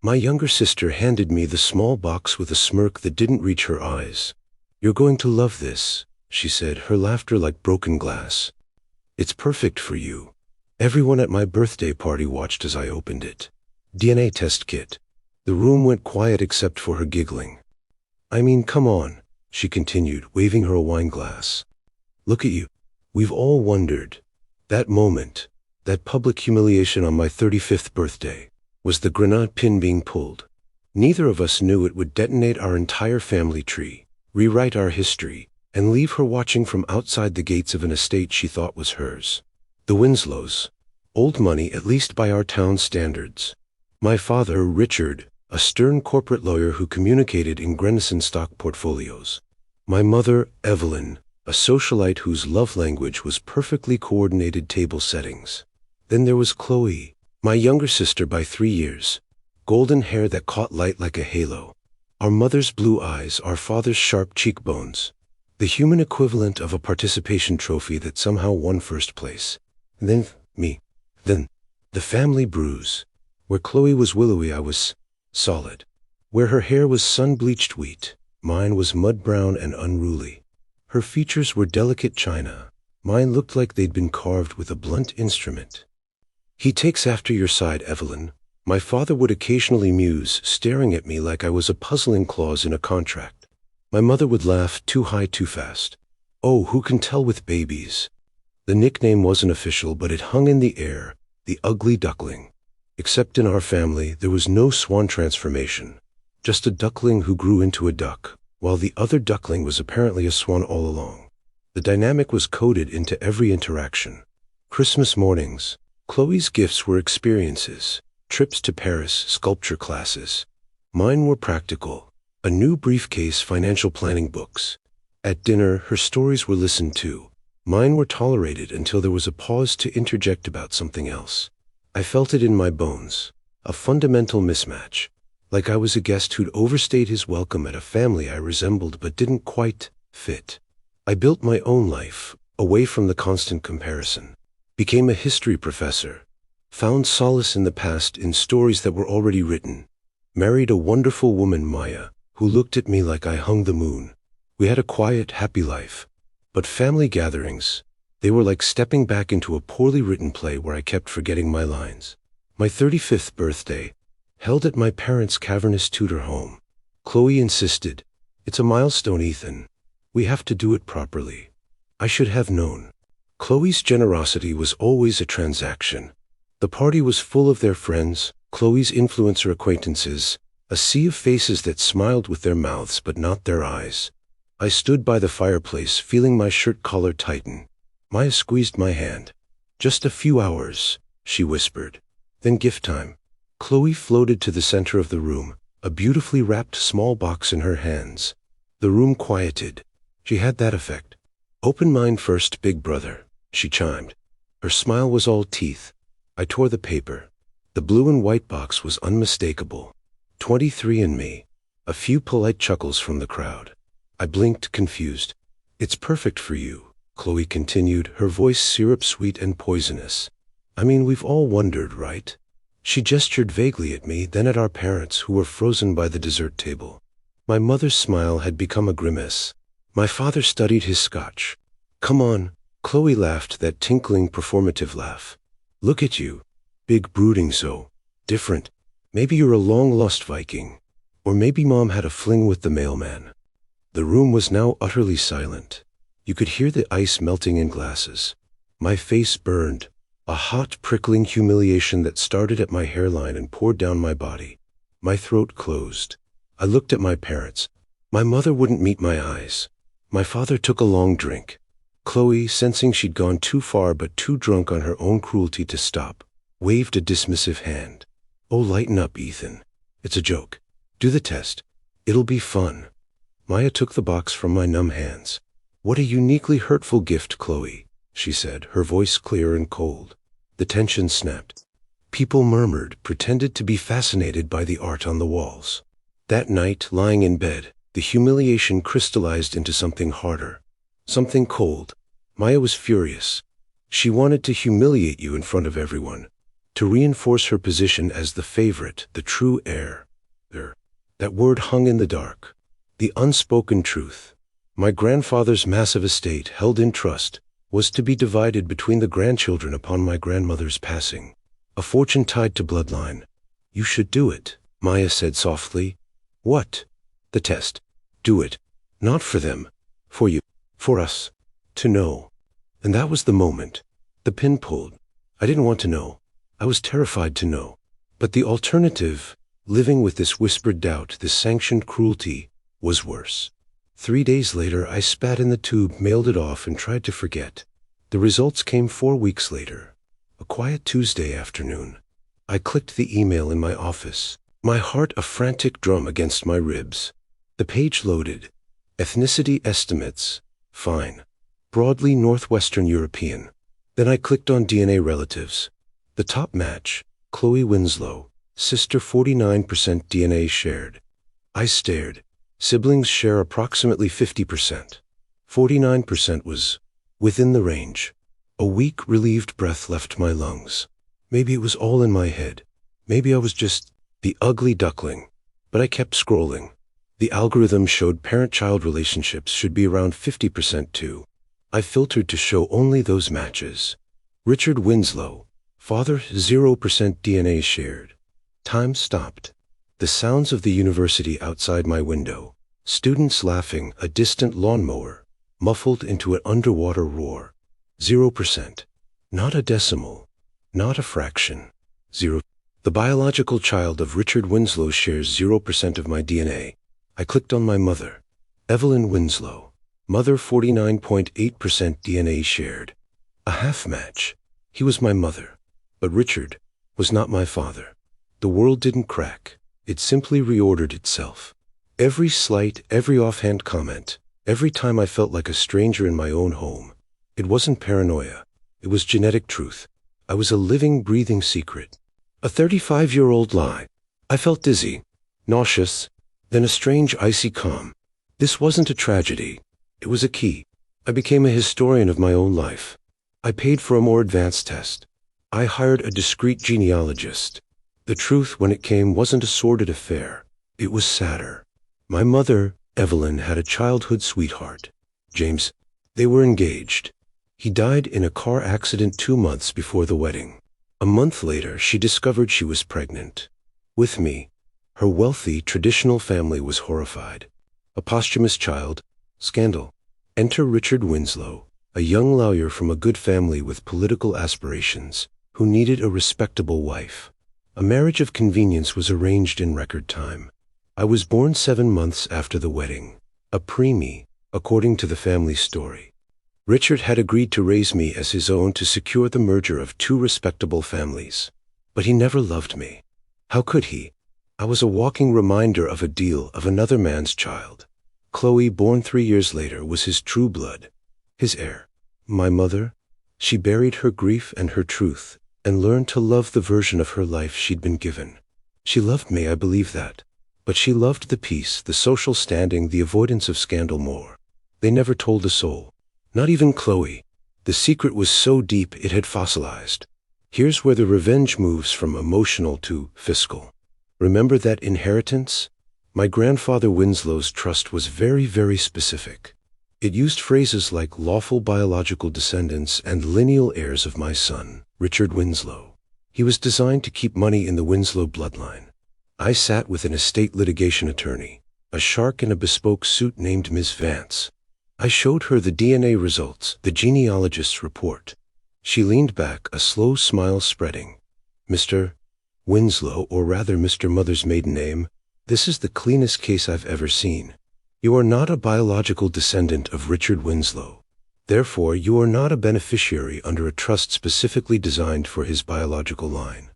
My younger sister handed me the small box with a smirk that didn't reach her eyes. "You're going to love this," she said, her laughter like broken glass. "It's perfect for you." Everyone at my birthday party watched as I opened it. DNA test kit. The room went quiet except for her giggling. "I mean, come on," she continued, waving her a wine glass. "Look at you. We've all wondered. That moment, that public humiliation on my 35th birthday, was the grenade pin being pulled. Neither of us knew it would detonate our entire family tree, rewrite our history, and leave her watching from outside the gates of an estate she thought was hers. The Winslows. Old money, at least by our town standards. My father, Richard, a stern corporate lawyer who communicated in Grennison stock portfolios. My mother, Evelyn, a socialite whose love language was perfectly coordinated table settings. Then there was Chloe, my younger sister by 3 years. Golden hair that caught light like a halo. Our mother's blue eyes, our father's sharp cheekbones. The human equivalent of a participation trophy that somehow won first place. And then me. Then the family bruise. Where Chloe was willowy, I was solid. Where her hair was sun-bleached wheat, mine was mud-brown and unruly. Her features were delicate china. Mine looked like they'd been carved with a blunt instrument. "He takes after your side, Evelyn," my father would occasionally muse, staring at me like I was a puzzling clause in a contract. My mother would laugh, "Too high, too fast." Oh, who can tell with babies? The nickname wasn't official, but it hung in the air, the ugly duckling. Except in our family, there was no swan transformation. Just a duckling who grew into a duck, while the other duckling was apparently a swan all along. The dynamic was coded into every interaction. Christmas mornings. Chloe's gifts were experiences, trips to Paris, sculpture classes. Mine were practical, a new briefcase, financial planning books. At dinner, her stories were listened to. Mine were tolerated until there was a pause to interject about something else. I felt it in my bones, a fundamental mismatch, like I was a guest who'd overstayed his welcome at a family I resembled but didn't quite fit. I built my own life, away from the constant comparison. Became a history professor. Found solace in the past in stories that were already written. Married a wonderful woman, Maya, who looked at me like I hung the moon. We had a quiet, happy life. But family gatherings, they were like stepping back into a poorly written play where I kept forgetting my lines. My 35th birthday, held at my parents' cavernous Tudor home. Chloe insisted, "It's a milestone, Ethan. We have to do it properly." I should have known. Chloe's generosity was always a transaction. The party was full of their friends, Chloe's influencer acquaintances, a sea of faces that smiled with their mouths but not their eyes. I stood by the fireplace, feeling my shirt collar tighten. Maya squeezed my hand. "Just a few hours," she whispered. "Then gift time." Chloe floated to the center of the room, a beautifully wrapped small box in her hands. The room quieted. She had that effect. "Open mine first, big brother," she chimed. Her smile was all teeth. I tore the paper. The blue and white box was unmistakable. 23andMe. A few polite chuckles from the crowd. I blinked, confused. "It's perfect for you," Chloe continued, her voice syrup-sweet and poisonous. "I mean, we've all wondered, right?" She gestured vaguely at me, then at our parents, who were frozen by the dessert table. My mother's smile had become a grimace. My father studied his scotch. "Come on," Chloe laughed, that tinkling, performative laugh. "Look at you. Big, brooding, so different. Maybe you're a long-lost Viking. Or maybe Mom had a fling with the mailman." The room was now utterly silent. You could hear the ice melting in glasses. My face burned, a hot, prickling humiliation that started at my hairline and poured down my body. My throat closed. I looked at my parents. My mother wouldn't meet my eyes. My father took a long drink. Chloe, sensing she'd gone too far but too drunk on her own cruelty to stop, waved a dismissive hand. "Oh, lighten up, Ethan. It's a joke. Do the test. It'll be fun." Maya took the box from my numb hands. "What a uniquely hurtful gift, Chloe," she said, her voice clear and cold. The tension snapped. People murmured, pretended to be fascinated by the art on the walls. That night, lying in bed, the humiliation crystallized into something harder. Something cold. Maya was furious. She wanted to humiliate you in front of everyone. to reinforce her position as the favorite, the true heir. That word hung in the dark. The unspoken truth. My grandfather's massive estate, held in trust, was to be divided between the grandchildren upon my grandmother's passing. A fortune tied to bloodline. You should do it, Maya said softly. What? The test. Do it. Not for them. For you. For us. To know. And that was the moment. The pin pulled. I didn't want to know. I was terrified to know. But the alternative, living with this whispered doubt, this sanctioned cruelty, was worse. 3 days later, I spat in the tube, mailed it off, and tried to forget. The results came 4 weeks later. A quiet Tuesday afternoon. I clicked the email in my office, my heart a frantic drum against my ribs. The page loaded. Ethnicity estimates. Fine. Broadly Northwestern European. Then I clicked on DNA relatives. The top match, Chloe Winslow, sister 49% DNA shared. I stared. Siblings share approximately 50%. 49% was within the range. A weak, relieved breath left my lungs. Maybe it was all in my head. Maybe I was just the ugly duckling. But I kept scrolling. The algorithm showed parent-child relationships should be around 50% too. I filtered to show only those matches. Richard Winslow, father 0% DNA shared. Time stopped. The sounds of the university outside my window. Students laughing, a distant lawnmower, muffled into an underwater roar. 0%. Not a decimal. Not a fraction. 0. The biological child of Richard Winslow shares 0% of my DNA. I clicked on my mother. Evelyn Winslow. Mother 49.8% DNA shared. A half match. He was my mother. But Richard was not my father. The world didn't crack. It simply reordered itself. Every slight, every offhand comment, every time I felt like a stranger in my own home. It wasn't paranoia. It was genetic truth. I was a living, breathing secret. A 35-year-old lie. I felt dizzy, nauseous, then a strange, icy calm. This wasn't a tragedy. It was a key. I became a historian of my own life. I paid for a more advanced test. I hired a discreet genealogist. The truth, when it came, wasn't a sordid affair. It was sadder. My mother, Evelyn, had a childhood sweetheart, James. They were engaged. He died in a car accident 2 months before the wedding. A month later, she discovered she was pregnant. With me. Her wealthy, traditional family was horrified. A posthumous child. Scandal. Enter Richard Winslow, a young lawyer from a good family with political aspirations, who needed a respectable wife. A marriage of convenience was arranged in record time. I was born 7 months after the wedding. A preemie, according to the family story. Richard had agreed to raise me as his own to secure the merger of 2 respectable families. But he never loved me. How could he? I was a walking reminder of a deal, of another man's child. Chloe, born 3 years later, was his true blood, his heir. My mother? She buried her grief and her truth, and learned to love the version of her life she'd been given. She loved me, I believe that. But she loved the peace, the social standing, the avoidance of scandal more. They never told a soul. Not even Chloe. The secret was so deep it had fossilized. Here's where the revenge moves from emotional to fiscal. Remember that inheritance? My grandfather Winslow's trust was very, very specific. It used phrases like lawful biological descendants and lineal heirs of my son, Richard Winslow. He was designed to keep money in the Winslow bloodline. I sat with an estate litigation attorney, a shark in a bespoke suit named Ms. Vance. I showed her the DNA results, the genealogist's report. She leaned back, a slow smile spreading. Mr. Winslow, or rather Mr. Mother's maiden name, this is the cleanest case I've ever seen. You are not a biological descendant of Richard Winslow. Therefore, you are not a beneficiary under a trust specifically designed for his biological line.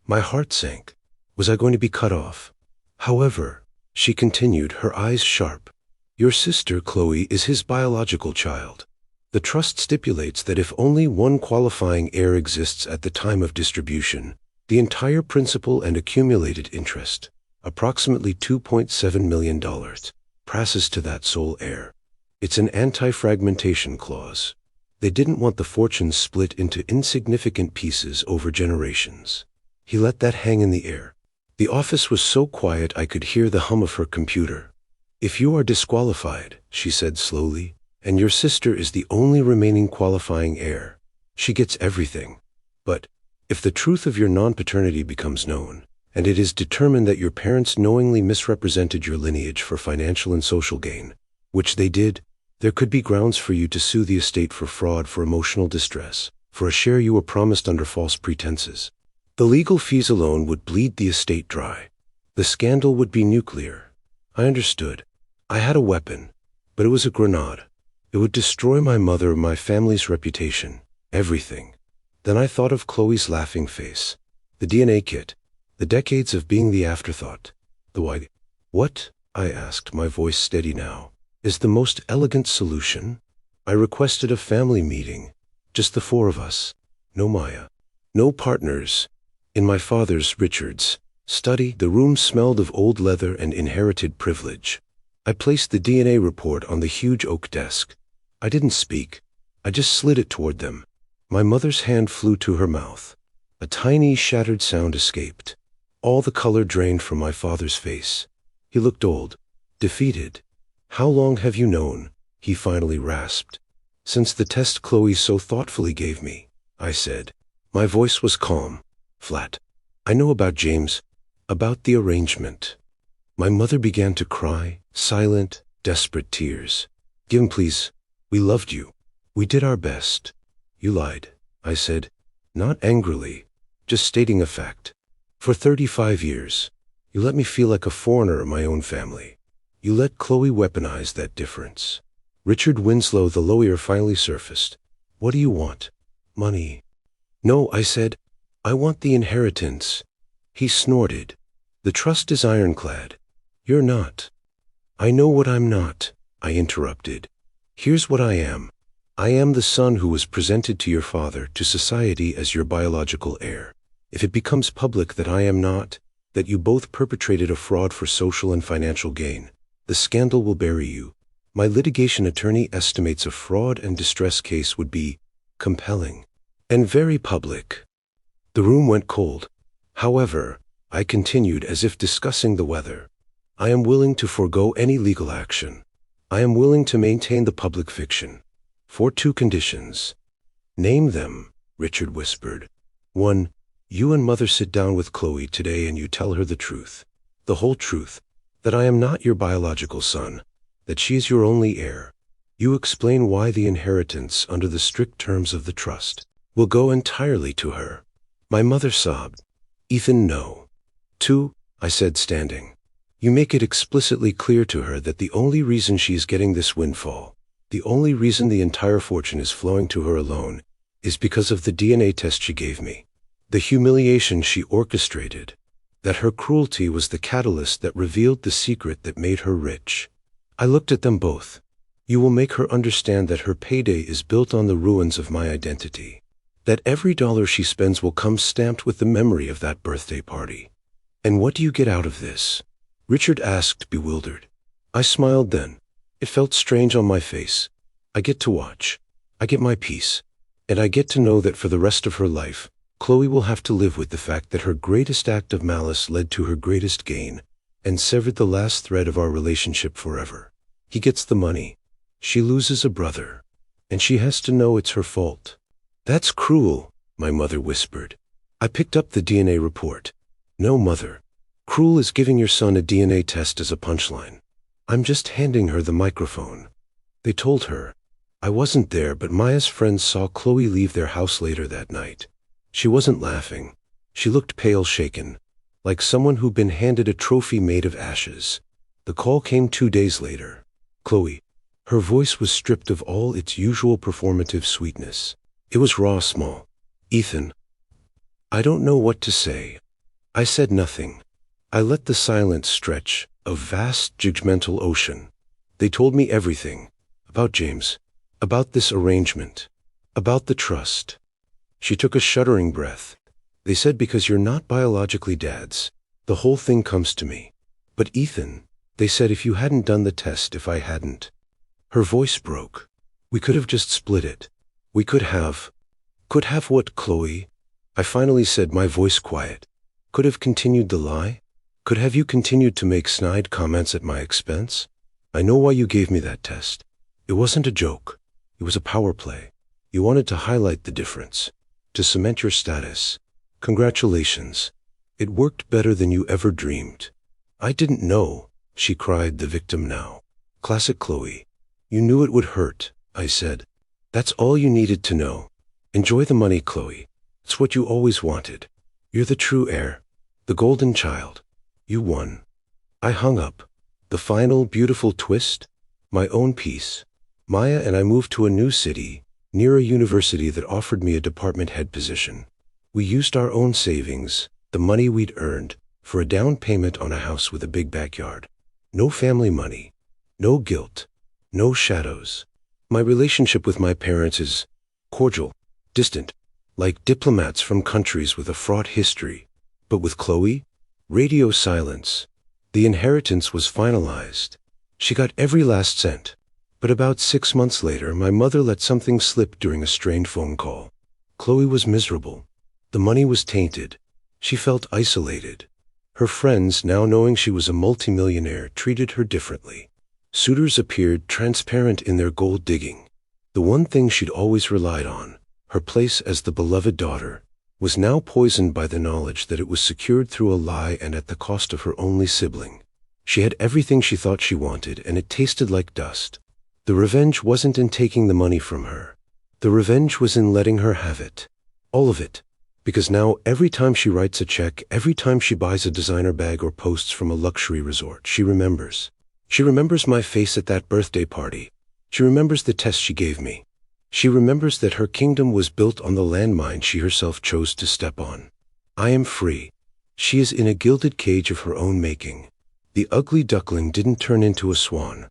My heart sank. Was I going to be cut off? However, she continued, her eyes sharp, your sister, Chloe, is his biological child. The trust stipulates that if only one qualifying heir exists at the time of distribution, the entire principal and accumulated interest, approximately $2.7 million, passes to that sole heir. It's an anti-fragmentation clause. They didn't want the fortune split into insignificant pieces over generations. He let that hang in the air. The office was so quiet I could hear the hum of her computer. "If you are disqualified," she said slowly, "and your sister is the only remaining qualifying heir, she gets everything. But if the truth of your non-paternity becomes known, and it is determined that your parents knowingly misrepresented your lineage for financial and social gain, which they did, there could be grounds for you to sue the estate for fraud, for emotional distress, for a share you were promised under false pretenses. The legal fees alone would bleed the estate dry. The scandal would be nuclear." I understood. I had a weapon, but it was a grenade. It would destroy my mother, my family's reputation, everything. Then I thought of Chloe's laughing face, the DNA kit, the decades of being the afterthought. The why. "What," I asked, my voice steady now, "is the most elegant solution?" I requested a family meeting, just the four of us. No Maya. No partners. In my father's, Richard's, study, the room smelled of old leather and inherited privilege. I placed the DNA report on the huge oak desk. I didn't speak. I just slid it toward them. My mother's hand flew to her mouth. A tiny, shattered sound escaped. All the color drained from my father's face. He looked old, defeated. "How long have you known?" he finally rasped. "Since the test Chloe so thoughtfully gave me," I said. My voice was calm, flat. "I know about James, about the arrangement." My mother began to cry, silent, desperate tears. "Give him, please. We loved you. We did our best." "You lied," I said, not angrily, just stating a fact. "For 35 years, you let me feel like a foreigner in my own family. You let Chloe weaponize that difference." Richard Winslow, the lawyer, finally surfaced. "What do you want?" "Money." "No," I said. "I want the inheritance." He snorted. "The trust is ironclad. You're not." "I know what I'm not," I interrupted. "Here's what I am. I am the son who was presented to your father, to society, as your biological heir. If it becomes public that I am not, that you both perpetrated a fraud for social and financial gain, the scandal will bury you. My litigation attorney estimates a fraud and distress case would be compelling and very public." The room went cold. "However," I continued as if discussing the weather, "I am willing to forego any legal action. I am willing to maintain the public fiction. For 2 conditions." "Name them," Richard whispered. "1, you and mother sit down with Chloe today and you tell her the truth. The whole truth. That I am not your biological son. That she is your only heir. You explain why the inheritance, under the strict terms of the trust, will go entirely to her." My mother sobbed. "Ethan, no." 2, I said, standing. "You make it explicitly clear to her that the only reason she is getting this windfall, the only reason the entire fortune is flowing to her alone, is because of the DNA test she gave me. The humiliation she orchestrated. That her cruelty was the catalyst that revealed the secret that made her rich." I looked at them both. "You will make her understand that her payday is built on the ruins of my identity. That every dollar she spends will come stamped with the memory of that birthday party." "And what do you get out of this?" Richard asked, bewildered. I smiled then. It felt strange on my face. "I get to watch. I get my peace. And I get to know that for the rest of her life, Chloe will have to live with the fact that her greatest act of malice led to her greatest gain, and severed the last thread of our relationship forever. He gets the money. She loses a brother. And she has to know it's her fault." "That's cruel," my mother whispered. I picked up the DNA report. "No, mother. Cruel is giving your son a DNA test as a punchline." I'm just handing her the microphone. They told her. I wasn't there, but Maya's friends saw Chloe leave their house later that night. She wasn't laughing. She looked pale, shaken, like someone who'd been handed a trophy made of ashes. The call came 2 days later. "Chloe." Her voice was stripped of all its usual performative sweetness. It was raw, small. "Ethan." I don't know what to say. I said nothing. I let the silence stretch, a vast, judgmental ocean. They told me everything. About James. About this arrangement. About the trust. She took a shuddering breath. "They said because you're not biologically dad's, the whole thing comes to me. But Ethan, they said if you hadn't done the test, if I hadn't." Her voice broke. "We could have just split it. We could have what, Chloe? I finally said, my voice quiet. Could have continued the lie? Could have you continued to make snide comments at my expense? I know why you gave me that test. It wasn't a joke. It was a power play. You wanted to highlight the difference, to cement your status. Congratulations. It worked better than you ever dreamed. I didn't know, she cried, the victim now. Classic Chloe. You knew it would hurt, I said. That's all you needed to know. Enjoy the money, Chloe. It's what you always wanted. You're the true heir, the golden child. You won. I hung up. The final beautiful twist? My own peace. Maya and I moved to a new city, near a university that offered me a department head position. We used our own savings, the money we'd earned, for a down payment on a house with a big backyard. No family money. No guilt. No shadows. My relationship with my parents is cordial, distant, like diplomats from countries with a fraught history. But with Chloe, radio silence. The inheritance was finalized. She got every last cent. But about 6 months later, my mother let something slip during a strained phone call. Chloe was miserable. The money was tainted. She felt isolated. Her friends, now knowing she was a multimillionaire, treated her differently. Suitors appeared, transparent in their gold digging. The one thing she'd always relied on, her place as the beloved daughter, was now poisoned by the knowledge that it was secured through a lie and at the cost of her only sibling. She had everything she thought she wanted, and it tasted like dust. The revenge wasn't in taking the money from her. The revenge was in letting her have it. All of it. Because now, every time she writes a check, every time she buys a designer bag or posts from a luxury resort, she remembers. She remembers my face at that birthday party. She remembers the test she gave me. She remembers that her kingdom was built on the landmine she herself chose to step on. I am free. She is in a gilded cage of her own making. The ugly duckling didn't turn into a swan.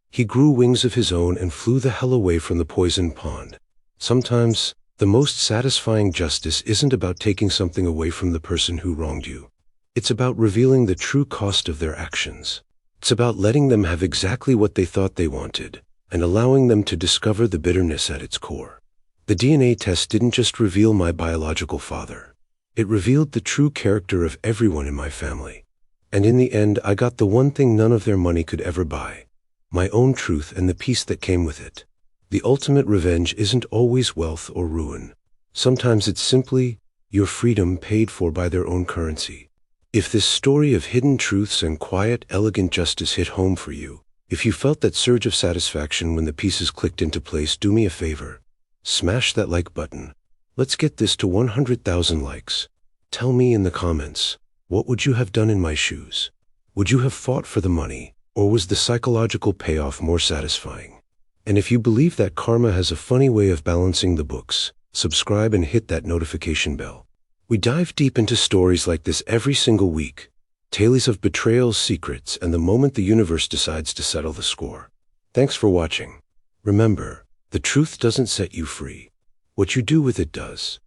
He grew wings of his own and flew the hell away from the poisoned pond. Sometimes, the most satisfying justice isn't about taking something away from the person who wronged you. It's about revealing the true cost of their actions. It's about letting them have exactly what they thought they wanted, and allowing them to discover the bitterness at its core. The DNA test didn't just reveal my biological father. It revealed the true character of everyone in my family. And in the end, I got the one thing none of their money could ever buy. My own truth and the peace that came with it. The ultimate revenge isn't always wealth or ruin. Sometimes it's simply your freedom paid for by their own currency. If this story of hidden truths and quiet, elegant justice hit home for you, if you felt that surge of satisfaction when the pieces clicked into place, do me a favor. Smash that like button. Let's get this to 100,000 likes. Tell me in the comments, what would you have done in my shoes? Would you have fought for the money? Or was the psychological payoff more satisfying? And if you believe that karma has a funny way of balancing the books, subscribe and hit that notification bell. We dive deep into stories like this every single week. Tales of betrayal, secrets, and the moment the universe decides to settle the score. Thanks for watching. Remember, the truth doesn't set you free. What you do with it does.